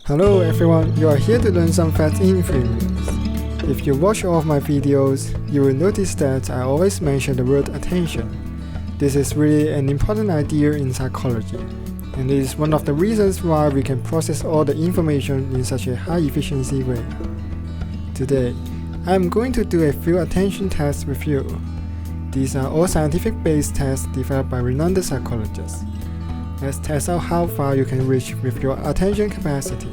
Hello everyone, you are here to learn some facts in 3 minutes. If you watch all of my videos, you will notice that I always mention the word attention. This is really an important idea in psychology, and it is one of the reasons why we can process all the information in such a high efficiency way. Today, I am going to do a few attention tests with you. These are all scientific based tests developed by renowned psychologists. Let's test out how far you can reach with your attention capacity.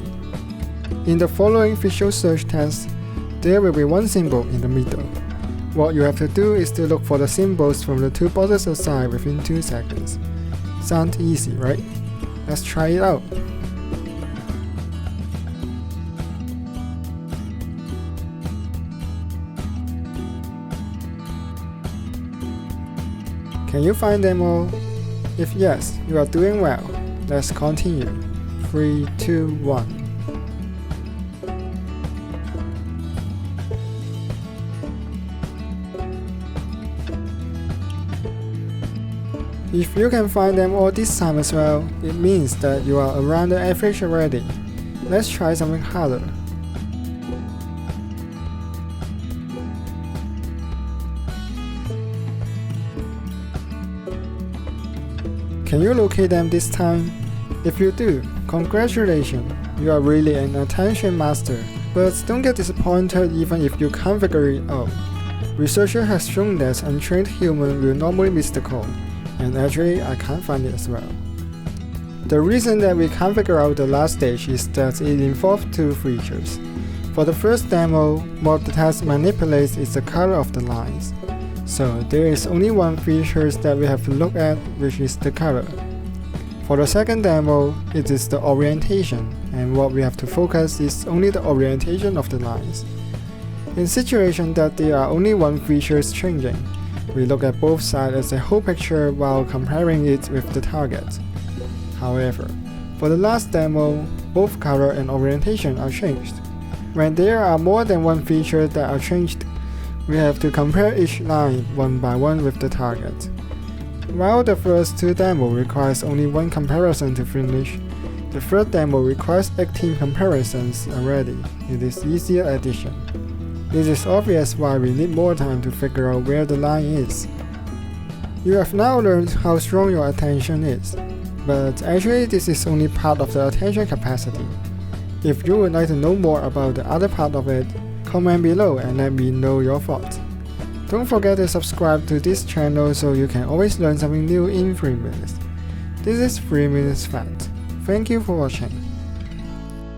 In the following visual search test, there will be one symbol in the middle. What you have to do is to look for the symbols from the two boxes aside within 2 seconds. Sound easy, right? Let's try it out. Can you find them all? If yes, you are doing well. Let's continue. 3, 2, 1. If you can find them all this time as well, it means that you are around the average already. Let's try something harder. Can you locate them this time? If you do, congratulations, you are really an attention master. But don't get disappointed even if you can't figure it out. Researchers have shown that untrained humans will normally miss the call, and actually I can't find it as well. The reason that we can't figure out the last stage is that it involves 2 features. For the first demo, what the test manipulates is the color of the lines. So there is only one feature that we have to look at, which is the color. For the second demo, it is the orientation, and what we have to focus is only the orientation of the lines. In situations that there are only one feature changing, we look at both sides as a whole picture while comparing it with the target. However, for the last demo, both color and orientation are changed. When there are more than one feature that are changed, we have to compare each line one by one with the target. While the first 2 demos requires only 1 comparison to finish, the third demo requires 18 comparisons already. It is easier addition. This is obvious why we need more time to figure out where the line is. You have now learned how strong your attention is, but actually this is only part of the attention capacity. If you would like to know more about the other part of it, comment below and let me know your thoughts. Don't forget to subscribe to this channel so you can always learn something new in 3 minutes. This is 3 Minutes Fact. Thank you for watching.